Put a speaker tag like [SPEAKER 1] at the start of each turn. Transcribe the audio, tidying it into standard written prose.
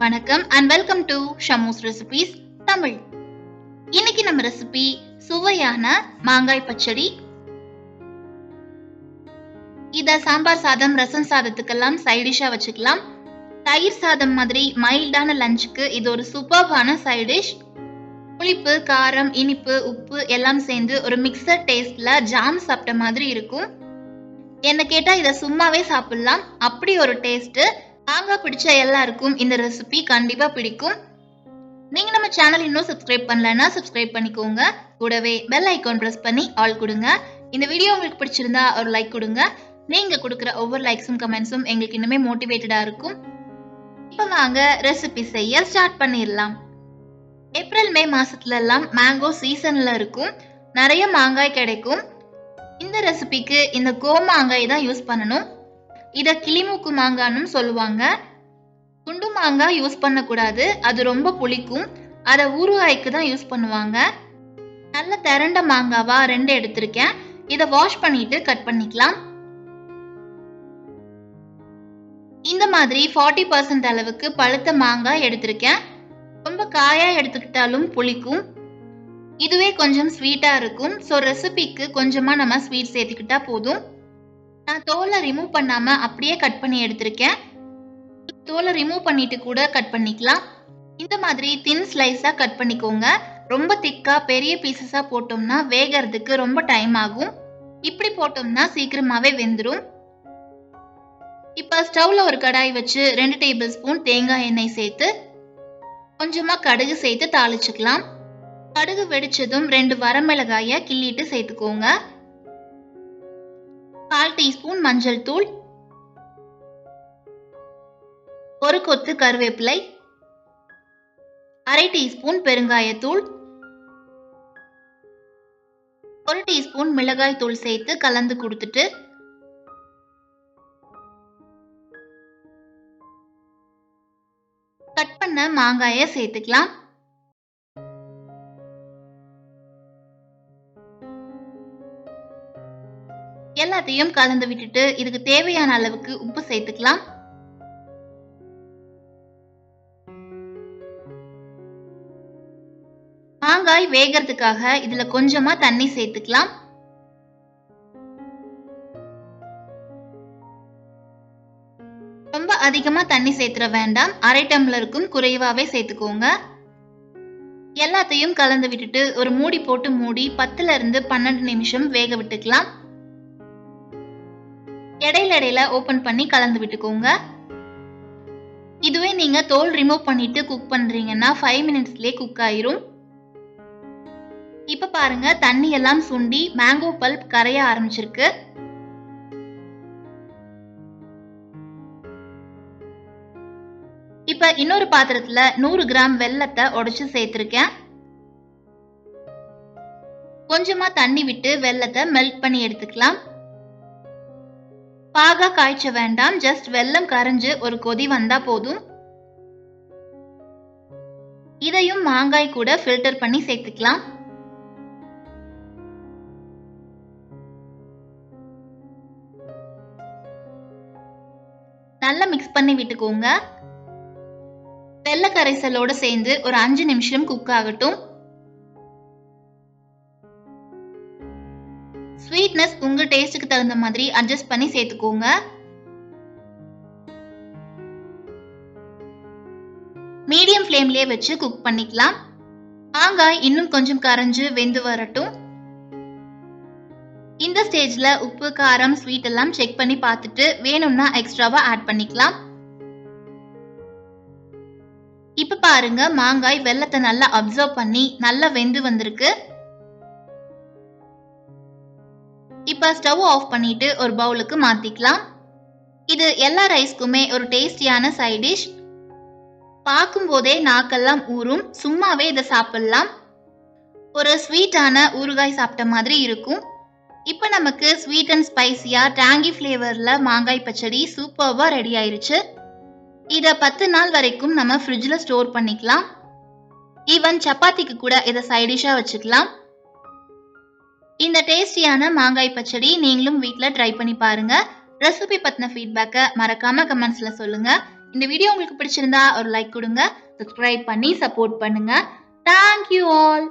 [SPEAKER 1] வணக்கம் and welcome to Shamu's recipes Tamil. இன்னைக்கு நம்ம ரெசிபி சுவையான மாங்காய் பச்சடி. இத சாம்பார் சாதம், ரசம் சாதத்துக்கெல்லாம் சைட் டிஷ்ஷா வச்சுக்கலாம். தயிர் சாதம் மாதிரி மைல்டான லஞ்சுக்கு இது ஒரு சூப்பர்வான சைட் டிஷ். புளிப்பு, காரம், இனிப்பு, உப்பு எல்லாம் சேர்ந்து ஒரு மிக்சர் டேஸ்ட்ல ஜாம் சாப்பிட்ட மாதிரி இருக்கும். என்ன கேட்டா இத சும்மாவே சாப்பிடலாம், அப்படி ஒரு டேஸ்ட். மாங்காய் பிடிச்ச எல்லாருக்கும் இந்த ரெசிபி கண்டிப்பா பிடிக்கும். நீங்க நம்ம சேனல் இன்னும் சப்ஸ்கிரைப் பண்ணலன்னா சப்ஸ்கிரைப் பண்ணிக்கோங்க. கூடவே பெல் ஐகான் பிரஸ் பண்ணி ஆல் கொடுங்க. இந்த வீடியோ உங்களுக்கு பிடிச்சிருந்தா ஒரு லைக் கொடுங்க. நீங்க கொடுக்குற ஒவ்வொரு லைக்ஸும் கமெண்ட்ஸும் எங்களுக்கு இன்னுமே மோட்டிவேட்டடா இருக்கும். இப்ப வாங்க ரெசிபி செய்ய ஸ்டார்ட் பண்ணிடலாம். ஏப்ரல் மே மாசத்துல எல்லாம் மேங்கோ சீசன்ல இருக்கும். நிறைய மாங்காய் கிடைக்கும். இந்த ரெசிபிக்கு இந்த கோமாங்காய் தான் யூஸ் பண்ணணும். இத கிளிமூக்கு மாங்கான்னு சொல்லுவாங்க. குண்டு மாங்காய் யூஸ் பண்ணக்கூடாது, அது ரொம்ப புளிக்கும். அதை ஊறுகாய்க்கு தான் யூஸ் பண்ணுவாங்க. நல்ல திரண்ட மாங்காவா 2 எடுத்திருக்கேன். இதை வாஷ் பண்ணிட்டு கட் பண்ணிக்கலாம். இந்த மாதிரி 40% அளவுக்கு பழுத்த மாங்காய் எடுத்திருக்கேன். ரொம்ப காயா எடுத்துக்கிட்டாலும் புளிக்கும். இதுவே கொஞ்சம் ஸ்வீட்டா இருக்கும். ஸோ ரெசிபிக்கு கொஞ்சமா நம்ம ஸ்வீட் சேர்த்துக்கிட்டா போதும். நான் தோலை ரிமூவ் பண்ணாம அப்படியே கட் பண்ணி எடுத்திருக்கேன். தோலை ரிமூவ் பண்ணிட்டு கூட கட் பண்ணிக்கலாம். இந்த மாதிரி தின் ஸ்லைஸா கட் பண்ணிக்கோங்க. ரொம்ப திக்கா பெரிய பீசஸா போட்டோம்னா வேகிறதுக்கு ரொம்ப டைம் ஆகும். இப்படி போட்டோம்னா சீக்கிரமாவே வெந்துடும். இப்ப ஸ்டவ்ல ஒரு கடாய் வச்சு 2 டேபிள் ஸ்பூன் தேங்காய் எண்ணெய் சேர்த்து கொஞ்சமா கடுகு சேர்த்து தாளிச்சுக்கலாம். கடுகு வெடிச்சதும் 2 வரமிளகாய கிள்ளிட்டு சேர்த்துக்கோங்க. 1/4 டீஸ்பூன் மஞ்சள் தூள், 1 கொத்து கருவேப்பிலை, 1/2 டீஸ்பூன் பெருங்காயத்தூள், 1 டீஸ்பூன் மிளகாய் தூள் சேர்த்து கலந்து கொடுத்துட்டு கட் பண்ண மாங்காயை சேர்த்துக்கலாம். எல்லாத்தையும் கலந்து விட்டுட்டு இதுக்கு தேவையான அளவுக்கு உப்பு சேர்த்துக்கலாம். மாங்காய் வேகிறதுக்காக இதுல கொஞ்சமா தண்ணி சேர்த்துக்கலாம். ரொம்ப அதிகமா தண்ணி சேர்த்துற வேண்டாம், 1/2 டம்ளருக்கும் குறைவாவே சேர்த்துக்கோங்க. எல்லாத்தையும் கலந்து விட்டுட்டு ஒரு மூடி போட்டு மூடி 10ல இருந்து 12 நிமிஷம் வேக விட்டுக்கலாம். இடையில ஓபன் பண்ணி கலந்து விட்டுக்கோங்க. இதுவே நீங்க தோல் ரிமூவ் பண்ணிட்டு குக் பண்றீங்கன்னா 5 மினிட்ஸ்லயே குக் ஆயிரும். இப்ப பாருங்க, தண்ணி எல்லாம் சுண்டி மேங்கோ பல்ப் கரைய ஆரம்பிச்சிருக்கு. இப்ப இன்னொரு பாத்திரத்துல 100 கிராம் வெல்லத்தை உடைச்சு சேர்த்திருக்கேன். கொஞ்சமா தண்ணி விட்டு வெல்லத்தை மெல்ட் பண்ணி எடுத்துக்கலாம். பாகா காய்ச்ச வேண்டாம், ஜஸ்ட் வெல்லம் கரைஞ்சு ஒரு கொதி வந்தா போதும். இதையும் மாங்காய் கூட ஃபில்டர் பண்ணி சேர்த்துக்கலாம். நல்லா மிக்ஸ் பண்ணி விட்டுக்கோங்க. வெல்ல கரைசலோட சேர்ந்து ஒரு 5 நிமிஷம் குக் ஆகட்டும். ஸ்வீட்னஸ் உங்க டேஸ்டுக்கு தகுந்த மாதிரி அட்ஜஸ்ட் பண்ணி சேர்த்துக்கோங்க. மீடியம் ஃப்ளேம்லயே வச்சு குக் பண்ணிக்கலாம். மாங்காய் இன்னும் கொஞ்சம் கரைஞ்சு வெந்து வரட்டும். இந்த ஸ்டேஜ்ல உப்பு, காரம், ஸ்வீட் எல்லாம் செக் பண்ணி பார்த்துட்டு வேணும்னா எக்ஸ்ட்ராவா ஆட் பண்ணிக்கலாம். இப்ப பாருங்க, மாங்காய் வெல்லத்தை நல்லா அப்சர்வ் பண்ணி நல்லா வெந்து வந்திருக்கு. இப்ப ஸ்டவ் ஆஃப் பண்ணிட்டு ஒரு பவுலுக்கு மாத்திக்கலாம். இது எல்லா ரைஸ்க்குமே ஒரு டேஸ்டியான சைட் டிஷ். பார்க்கும் போதே நாக்கெல்லாம் ஊறும். சும்மாவே இதை சாப்பிடலாம். ஒரு ஸ்வீட்டான ஊறுகாய் சாப்பிட்ட மாதிரி இருக்கும். இப்ப நமக்கு ஸ்வீட் அண்ட் ஸ்பைசியா டேங்கி ஃபிளேவர்ல மாங்காய் பச்சடி சூப்பர்வா ரெடி ஆயிருச்சு. இத 10 நாள் வரைக்கும் நம்ம ஃப்ரிட்ஜ்ல ஸ்டோர் பண்ணிக்கலாம். ஈவன் சப்பாத்திக்கு கூட இதை சைட் டிஷ்ஷா வச்சுக்கலாம். இந்த டேஸ்டியான மாங்காய் பச்சடி நீங்களும் வீட்ல ட்ரை பண்ணி பாருங்க. ரெசிபி பத்தின ஃபீட்பேக்கை மறக்காம கமெண்ட்ஸ்ல சொல்லுங்க. இந்த வீடியோ உங்களுக்கு பிடிச்சிருந்தா ஒரு லைக் கொடுங்க, சப்ஸ்கிரைப் பண்ணி சப்போர்ட் பண்ணுங்க. Thank you all.